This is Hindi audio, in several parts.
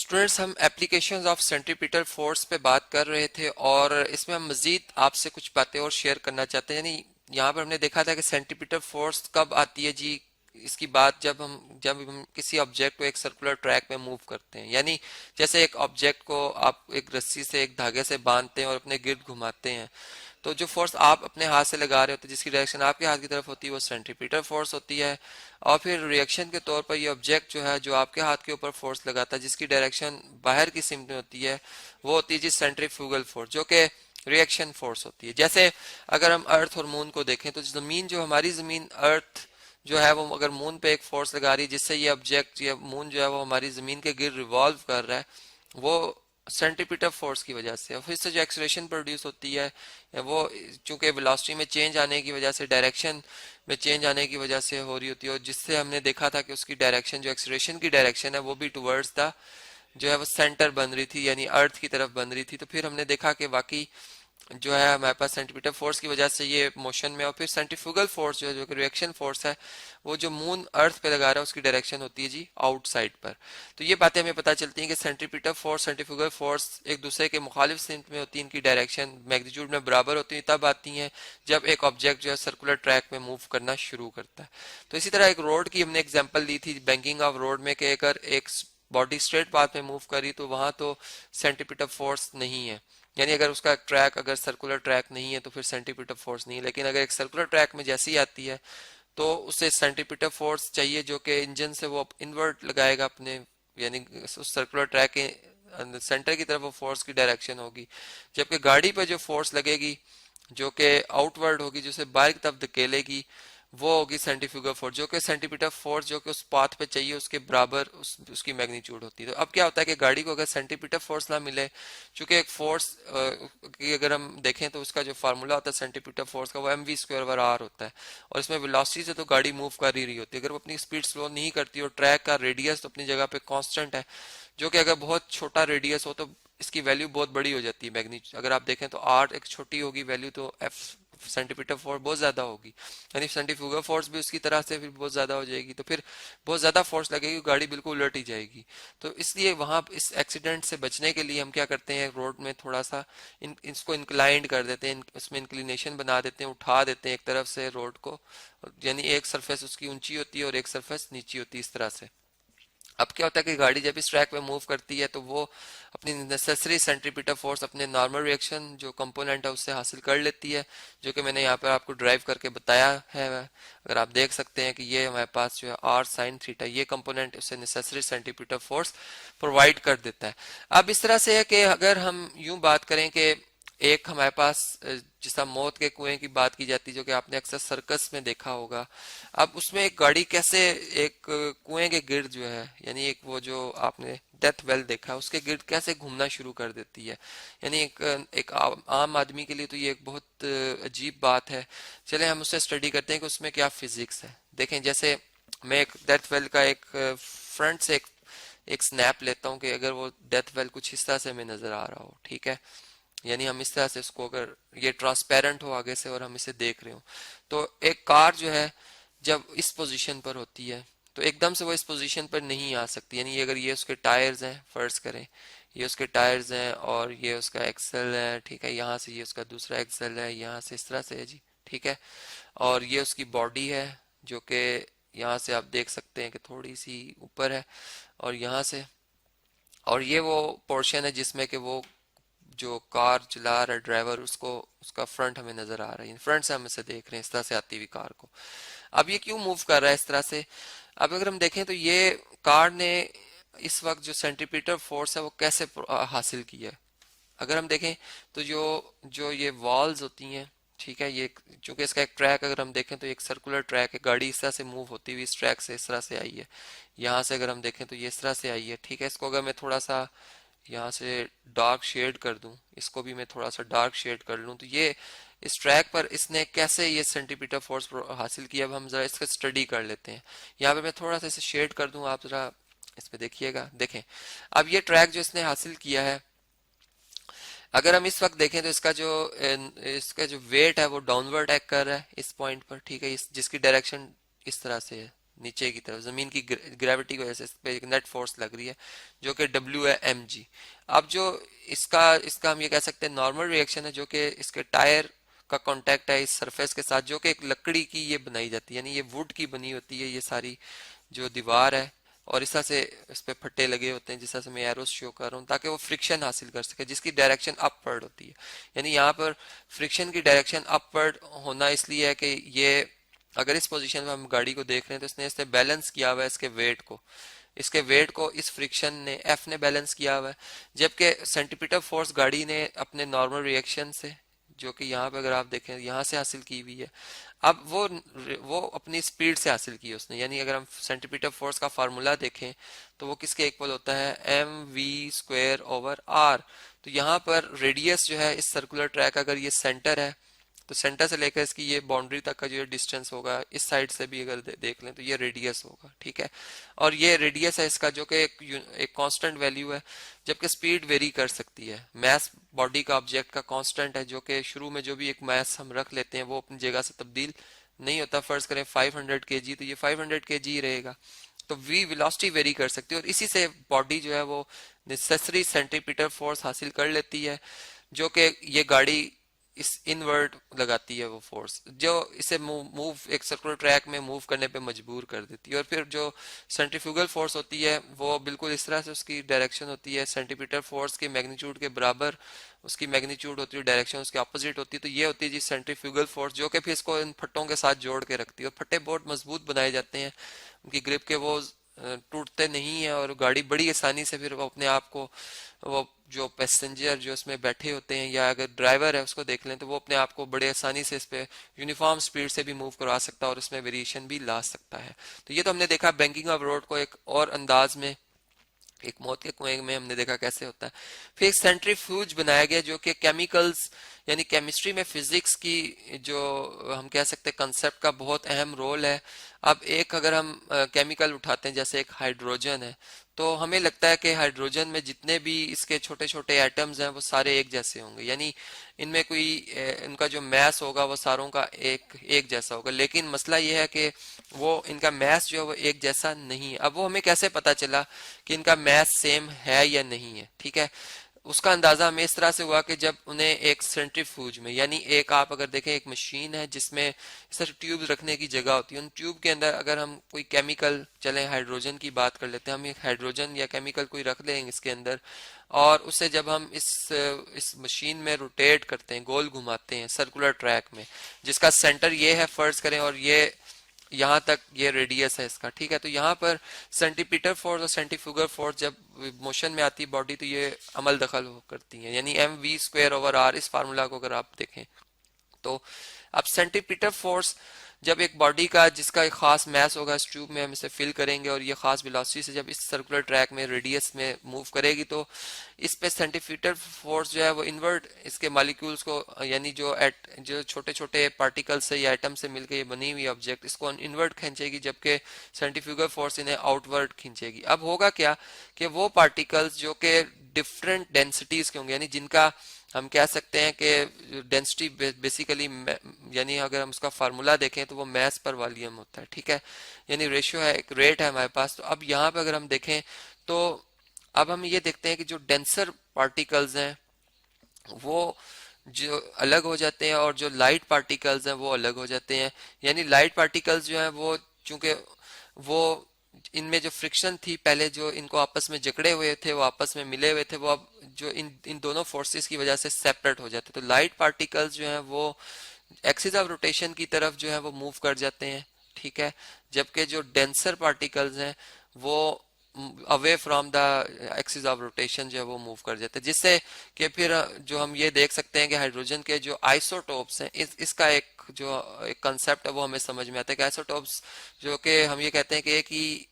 स्टूडेंट्स, हम एप्लीकेशंस ऑफ सेंट्रीपिटल फोर्स पे बात कर रहे थे और इसमें हम मजीद आपसे कुछ बातें और शेयर करना चाहते हैं। यानी यहाँ पर हमने देखा था कि सेंट्रीपिटल फोर्स कब आती है जी। इसकी बात जब हम किसी ऑब्जेक्ट को एक सर्कुलर ट्रैक में मूव करते हैं, यानी जैसे एक ऑब्जेक्ट को आप एक रस्सी से एक धागे से बांधते हैं और अपने गिर्द घुमाते हैं, तो जो फोर्स आप अपने हाथ से लगा रहे होते हैं, जिसकी डायरेक्शन आपके हाथ की तरफ होती है, वो सेंट्रीपिटल फोर्स होती है। और फिर रिएक्शन के तौर पर ये ऑब्जेक्ट जो है, जो आपके हाथ के ऊपर फोर्स लगाता है, जिसकी डायरेक्शन बाहर की सिमत में होती है, वो होती है जी सेंट्रीफ्यूगल फोर्स, जो कि रिएक्शन फोर्स होती है। जैसे अगर हम अर्थ और मून को देखें, तो जमीन जो हमारी जमीन अर्थ जो है, वो अगर मून पे एक फोर्स लगा रही है, जिससे ये ऑब्जेक्ट, ये मून जो है वो हमारी जमीन के गिर्द रिवॉल्व कर रहा है, वो सेंट्रीपिटल फोर्स की वजह से। और फिर से जो एक्सलेशन प्रोड्यूस होती है, वो चूंकि वेलोसिटी में चेंज आने की वजह से, डायरेक्शन में चेंज आने की वजह से हो रही होती है, और जिससे हमने देखा था कि उसकी डायरेक्शन, जो एक्सलेशन की डायरेक्शन है, वो भी टुवर्ड्स द जो है वो सेंटर बन रही थी, यानी अर्थ की तरफ बन रही थी। तो फिर हमने देखा कि वाकई जो है हमारे पास सेंटीमीटर फोर्स की वजह से ये मोशन में, और फिर सेंट्रीफ्यूगल फोर्स जो है, जो कि रिएक्शन फोर्स है, वो जो मून अर्थ पे लगा रहा है, उसकी डायरेक्शन होती है जी आउटसाइड पर। तो ये बातें हमें पता चलती हैं कि सेंट्रीपिटल फोर्स, सेंट्रीफ्यूगल फोर्स एक दूसरे के मुखालिफ सिमत में होती है, इनकी डायरेक्शन मैग्नीट्यूड में बराबर होती है, तब आती हैं जब एक ऑब्जेक्ट जो है सर्कुलर ट्रैक में मूव करना शुरू करता है। तो इसी तरह एक रोड की हमने एग्जाम्पल ली थी बैंकिंग ऑफ रोड में, कि अगर एक बॉडी स्ट्रेट पाथ में मूव करी, तो वहां तो सेंटीपिटल फोर्स नहीं है, यानी अगर उसका ट्रैक, अगर सर्कुलर ट्रैक नहीं है, तो फिर सेंटीपिटल फोर्स नहीं है। लेकिन अगर एक सर्कुलर ट्रैक में जैसी आती है, तो उसे सेंटीपिटल फोर्स चाहिए, जो कि इंजन से वो इनवर्ट लगाएगा अपने, यानी उस सर्कुलर ट्रैक के सेंटर की तरफ वो फोर्स की डायरेक्शन होगी। जबकि गाड़ी पे जो फोर्स लगेगी, जो कि आउटवर्ड होगी, जो उसे बाहर की तरफ धकेलेगी, वो होगी सेंट्रीफ्यूगल फोर्स, जो कि सेंटीमीटर फोर्स जो कि उस पाथ पे चाहिए उसके बराबर उसकी मैग्नीट्यूड होती है। तो अब क्या होता है कि गाड़ी को अगर सेंटीमीटर फोर्स ना मिले, चूंकि एक फोर्स की अगर हम देखें तो उसका जो फार्मूला होता है सेंटीमीटर फोर्स का, वो mv²/r होता है, और इसमें वेलोसिटी से तो गाड़ी मूव कर ही रही होती है। अगर वो अपनी स्पीड स्लो नहीं करती और ट्रैक का रेडियस तो अपनी जगह पे कांस्टेंट है, जो कि अगर बहुत छोटा रेडियस हो तो इसकी वैल्यू बहुत बड़ी हो जाती है मैग्नीट्यूड। अगर आप देखें तो आर एक छोटी होगी वैल्यू, तो एफ सेंटीमीटर फोर्स बहुत ज्यादा होगी, यानी सेंट्रीफ्यूगल फोर्स भी उसकी तरह से फिर बहुत ज्यादा हो जाएगी। तो फिर बहुत ज्यादा फोर्स लगेगी, गाड़ी बिल्कुल उलट ही जाएगी। तो इसलिए वहां इस एक्सीडेंट से बचने के लिए हम क्या करते हैं, रोड में थोड़ा सा इसको इंक्लाइंड कर देते हैं, उसमें इंक्लिनेशन बना देते हैं, उठा देते हैं एक तरफ से रोड को, यानी एक सरफेस उसकी ऊंची होती है और एक सरफेस नीची होती है, इस तरह से। अब क्या होता है कि गाड़ी जब इस ट्रैक पे मूव करती है, तो वो अपनी नेसेसरी सेंट्रीपिटल फोर्स अपने नॉर्मल रिएक्शन जो कंपोनेंट है उससे हासिल कर लेती है, जो कि मैंने यहाँ पर आपको ड्राइव करके बताया है। अगर आप देख सकते हैं कि ये हमारे पास जो है आर साइन थीटा, ये कंपोनेंट उससे नेसेसरी सेंट्रीपिटल फोर्स प्रोवाइड कर देता है। अब इस तरह से है कि अगर हम यूं बात करें कि एक हमारे पास जिस मौत के कुएं की बात की जाती है, जो कि आपने अक्सर सर्कस में देखा होगा। अब उसमें एक गाड़ी कैसे एक कुएं के गिर्द जो है, यानी एक वो जो आपने डेथ वेल देखा, उसके गिर्द कैसे घूमना शुरू कर देती है, यानी एक आम आदमी के लिए तो ये एक बहुत अजीब बात है। चले हम उससे स्टडी करते हैं कि उसमें क्या फिजिक्स है। देखें, जैसे मैं एक डेथ वेल का एक फ्रंट से एक स्नैप लेता हूँ कि अगर वो डेथ वेल कुछ इस तरह से हमें नजर आ रहा हो, ठीक है, यानी हम इस तरह से इसको, अगर ये ट्रांसपेरेंट हो आगे से और हम इसे देख रहे हो, तो एक कार जो है जब इस पोजीशन पर होती है, तो एकदम से वो इस पोजीशन पर नहीं आ सकती। यानी अगर ये उसके टायर्स हैं, फर्ज करें ये उसके टायर्स हैं और ये उसका एक्सल है, ठीक है, यहाँ से ये उसका दूसरा एक्सल है, यहाँ से इस तरह से है जी, ठीक है, और ये उसकी बॉडी है, जो कि यहाँ से आप देख सकते हैं कि थोड़ी सी ऊपर है, और यहाँ से, और ये वो पोर्शन है जिसमें कि वो जो कार चला रहा है ड्राइवर, उसको उसका फ्रंट हमें नजर आ रहा है, फ्रंट से हम इसे देख रहे हैं इस तरह से आती हुई कार को। अब ये क्यों मूव कर रहा है इस तरह से? अब अगर हम देखें तो ये कार ने इस वक्त जो सेंट्रीपिटल फोर्स है वो कैसे हासिल किया है। अगर हम देखें तो जो जो ये वॉल्स होती हैं, ठीक है, ये चूंकि इसका एक ट्रैक अगर हम देखें तो एक सर्कुलर ट्रैक है, गाड़ी इस तरह से मूव होती हुई इस ट्रैक से इस तरह से आई है, यहाँ से अगर हम देखें तो ये इस तरह से आई है, ठीक है। इसको अगर मैं थोड़ा सा यहाँ से डार्क शेड कर दूं, इसको भी मैं थोड़ा सा डार्क शेड कर लूं, तो ये इस ट्रैक पर इसने कैसे ये सेंटीमीटर फोर्स हासिल किया, अब हम जरा इसका स्टडी कर लेते हैं। यहाँ पे मैं थोड़ा सा इसे शेड कर दूं, आप जरा इस पे देखिएगा। देखें, अब ये ट्रैक जो इसने हासिल किया है, अगर हम इस वक्त देखें तो इसका जो वेट है वो डाउनवर्ड एक्ट कर रहा है इस पॉइंट पर, ठीक है, जिसकी डायरेक्शन इस तरह से है, नीचे की तरफ जमीन की ग्रेविटी की वजह से इस पे एक नेट फोर्स लग रही है जो कि डब्ल्यू है एम जी। अब जो इसका इसका हम ये कह सकते हैं नॉर्मल रिएक्शन है जो कि इसके टायर का कांटेक्ट है इस सरफेस के साथ, जो कि एक लकड़ी की ये बनाई जाती है, यानी ये वुड की बनी होती है ये सारी जो दीवार है, और इस तरह से इस पे फट्टे लगे होते हैं जिस तरह से मैं एरोस शो कर रहा हूँ, ताकि वो फ्रिक्शन हासिल कर सके जिसकी डायरेक्शन अपवर्ड होती है। यानी यहाँ पर फ्रिक्शन की डायरेक्शन अपवर्ड होना इसलिए है कि ये अगर इस पोजीशन में हम गाड़ी को देख रहे हैं तो इसने बैलेंस किया हुआ है इसके वेट को, इसके वेट को इस फ्रिक्शन ने एफ ने बैलेंस किया हुआ है, जबकि सेंटीपीटल फोर्स गाड़ी ने अपने नॉर्मल रिएक्शन से, जो कि यहाँ पे अगर आप देखें यहाँ से हासिल की हुई है, अब वो अपनी स्पीड से हासिल की है उसने। यानी अगर हम सेंटीपीटल फोर्स का फार्मूला देखें तो वो किसके इक्वल होता है, m v square over r. तो यहाँ पर रेडियस जो है इस सर्कुलर ट्रैक, अगर ये सेंटर है तो सेंटर से लेकर इसकी ये बाउंड्री तक का जो डिस्टेंस होगा, इस साइड से भी अगर देख लें तो ये रेडियस होगा, ठीक है। और ये रेडियस है इसका जो कि एक कांस्टेंट वैल्यू है, जबकि स्पीड वेरी कर सकती है। मास बॉडी का ऑब्जेक्ट का कांस्टेंट है, जो कि शुरू में जो भी एक मास हम रख लेते हैं वो अपनी जगह से तब्दील नहीं होता। फर्ज करें 500 केजी, तो ये 500 केजी ही रहेगा। तो वी वेलोसिटी वेरी कर सकती है और इसी से बॉडी जो है वो नेसेसरी सेंटीपीटल फोर्स हासिल कर लेती है, जो कि ये गाड़ी इस इनवर्ट लगाती है वो फोर्स, जो इसे मूव एक सर्कुलर ट्रैक में मूव करने पे मजबूर कर देती है। और फिर जो सेंट्रीफ्यूगल फोर्स होती है वो बिल्कुल इस तरह से उसकी डायरेक्शन होती है सेंटीपीटल फोर्स के मैग्नीट्यूड के बराबर, उसकी मैग्नीट्यूड होती है, डायरेक्शन उसके ऑपोजिट होती है। तो ये होती है जी सेंट्रीफ्यूगल फोर्स, जो कि फिर इसको इन फट्टों के साथ जोड़ के रखती है। और फट्टे बहुत मजबूत बनाए जाते हैं, उनकी ग्रिप के वो टूटते नहीं है और गाड़ी बड़ी आसानी से फिर वो अपने आप को, वो जो पैसेंजर जो इसमें बैठे होते हैं या अगर ड्राइवर है उसको देख लें तो वो अपने आप को बड़े आसानी से इस पे यूनिफॉर्म स्पीड से भी मूव करवा सकता है और इसमें वेरिएशन भी ला सकता है। तो ये तो हमने देखा बैंकिंग ऑफ रोड को एक और अंदाज में, एक मौत के कुएं में हमने देखा कैसे होता है। फिर एक सेंट्रीफ्यूज बनाया गया जो कि केमिकल्स यानी केमिस्ट्री में फिजिक्स की जो हम कह सकते हैं कंसेप्ट का बहुत अहम रोल है। अब एक अगर हम केमिकल उठाते हैं जैसे एक हाइड्रोजन है, तो हमें लगता है कि हाइड्रोजन में जितने भी इसके छोटे छोटे एटम्स हैं वो सारे एक जैसे होंगे, यानी इनमें कोई इनका जो मैस होगा वो सारों का एक एक जैसा होगा। लेकिन मसला ये है कि वो इनका मैस जो है वो एक जैसा नहीं है। अब वो हमें कैसे पता चला कि इनका मैस सेम है या नहीं है, ठीक है। उसका अंदाजा हमें इस तरह से हुआ कि जब उन्हें एक सेंट्रीफ्यूज में, यानी एक आप अगर देखें एक मशीन है जिसमें सिर्फ ट्यूब रखने की जगह होती है, उन ट्यूब के अंदर अगर हम कोई केमिकल, चलें हाइड्रोजन की बात कर लेते हैं, हम एक हाइड्रोजन या केमिकल कोई रख लेंगे इसके अंदर, और उसे जब हम इस मशीन में रोटेट करते हैं, गोल घुमाते हैं सर्कुलर ट्रैक में, जिसका सेंटर ये है फर्ज करें और ये यहाँ तक ये रेडियस है इसका, ठीक है। तो यहाँ पर सेंटीपीटर फोर्स और सेंटीफ्यूगल फोर्स जब मोशन में आती है बॉडी तो ये अमल दखल करती है, यानी m v square over r, इस फार्मूला को अगर आप देखें तो अब सेंटीपीटर फोर्स जब एक बॉडी का जिसका एक खास मैस होगा इस ट्यूब में हम इसे फिल करेंगे और ये खास वेलोसिटी से जब इस सर्कुलर ट्रैक में रेडियस में मूव करेगी तो इस पे सेंटीपीटर फोर्स जो है वो इन्वर्ट इसके मॉलिक्यूल्स को, यानी जो छोटे छोटे पार्टिकल्स से या एटम से मिलकर ये बनी हुई ऑब्जेक्ट, इसको इन्वर्ट खींचेगी, जबकि सेंटीफ्यूगल फोर्स इन्हें आउटवर्ड खींचेगी। अब होगा क्या कि वो पार्टिकल्स जो कि डिफरेंट डेंसिटीज के होंगे, यानी जिनका हम कह सकते हैं कि डेंसिटी बेसिकली, यानी अगर हम उसका फार्मूला देखें तो वो मैस पर वॉल्यूम होता है, ठीक है। यानी रेशियो है, एक रेट है हमारे पास। तो अब यहाँ पे अगर हम देखें तो अब हम ये देखते हैं कि जो डेंसर पार्टिकल्स हैं वो जो अलग हो जाते हैं और जो लाइट पार्टिकल्स हैं वो अलग हो जाते हैं। यानी लाइट पार्टिकल्स जो हैं वो चूंकि वो इनमें जो फ्रिक्शन थी पहले, जो इनको आपस में जकड़े हुए थे, वो आपस में मिले हुए थे, वो अब जो इन इन दोनों फोर्सेस की वजह से सेपरेट हो जाते। तो लाइट पार्टिकल्स जो हैं वो एक्सिस ऑफ रोटेशन की तरफ जो है वो मूव कर जाते हैं, ठीक है। जबकि जो डेंसर पार्टिकल्स हैं वो away from the axis of rotation जो है वो मूव कर जाते हैं, जिससे कि फिर जो हम ये देख सकते हैं कि हाइड्रोजन के जो आइसोटोप्स हैं, इसका एक जो एक कंसेप्ट है वो हमें समझ में आता है कि आइसोटोप्स जो कि हम ये कहते हैं कि एक ही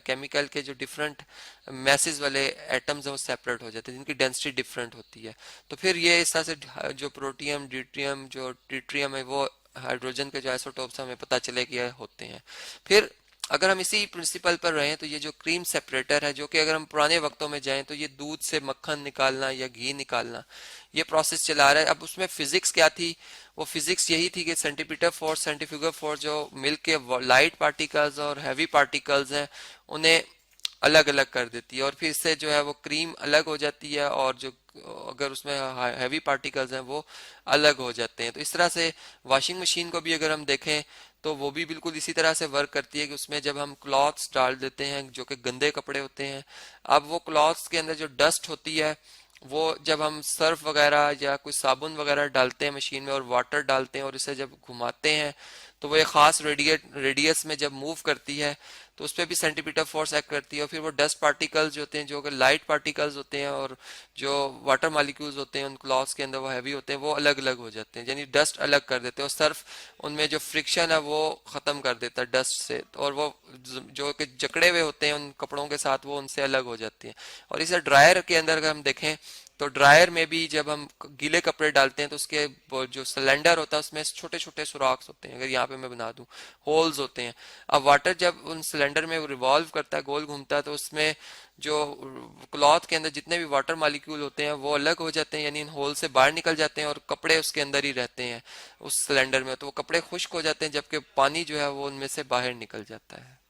केमिकल के जो डिफरेंट मैसेज वाले एटम्स हैं वो सेपरेट हो जाते हैं, जिनकी डेंसिटी डिफरेंट होती है। तो फिर ये इस तरह से जो प्रोटियम, ड्यूट्रियम, जो ट्रिटियम है, वो हाइड्रोजन के जो आइसोटोप्स हमें पता चले कि होते हैं। फिर अगर हम इसी प्रिंसिपल पर रहें तो ये जो क्रीम सेपरेटर है, जो कि अगर हम पुराने वक्तों में जाएं तो ये दूध से मक्खन निकालना या घी निकालना, ये प्रोसेस चला रहा है। अब उसमें फिजिक्स क्या थी? वो फिजिक्स यही थी कि सेंटीपीटर फोर्स, सेंट्रीफ्यूगल फोर्स जो मिलके लाइट पार्टिकल्स और हैवी पार्टिकल्स हैं उन्हें अलग अलग कर देती है, और फिर इससे जो है वो क्रीम अलग हो जाती है, और जो अगर उसमें हैवी पार्टिकल्स हैं वो अलग हो जाते हैं। तो इस तरह से वॉशिंग मशीन को भी अगर हम देखें तो वो भी बिल्कुल इसी तरह से वर्क करती है कि उसमें जब हम क्लॉथ्स डाल देते हैं जो कि गंदे कपड़े होते हैं, अब वो क्लॉथ्स के अंदर जो डस्ट होती है वो जब हम सर्फ वगैरह या कोई साबुन वगैरह डालते हैं मशीन में और वाटर डालते हैं और इसे जब घुमाते हैं तो वो एक खास रेडियस में जब मूव करती है तो उस पर भी सेंटीमीटर फोर्स एक्ट करती है, और फिर वो डस्ट पार्टिकल्स जो होते हैं, जो अगर लाइट पार्टिकल्स होते हैं और जो वाटर मालिक्यूल्स होते हैं उन क्लॉथ्स के अंदर वो हैवी होते हैं, वो अलग अलग हो जाते हैं, यानी डस्ट अलग कर देते हैं, और सर्फ उनमें जो फ्रिक्शन है वो खत्म कर देता है डस्ट से, और वो जो कि जकड़े हुए होते हैं उन कपड़ों के साथ वो उनसे अलग हो जाती हैं। और इसे ड्रायर के अंदर अगर हम देखें तो ड्रायर में भी जब हम गीले कपड़े डालते हैं तो उसके जो सिलेंडर होता है उसमें छोटे छोटे सुराख होते हैं, अगर यहाँ पे मैं बना दूं होल्स होते हैं। अब वाटर जब उन सिलेंडर में रिवॉल्व करता है, गोल घूमता है, तो उसमें जो क्लॉथ के अंदर जितने भी वाटर मॉलिक्यूल होते हैं वो अलग हो जाते हैं, यानी इन होल से बाहर निकल जाते हैं और कपड़े उसके अंदर ही रहते हैं उस सिलेंडर में, तो वो कपड़े खुश्क हो जाते हैं जबकि पानी जो है वो उनमें से बाहर निकल जाता है।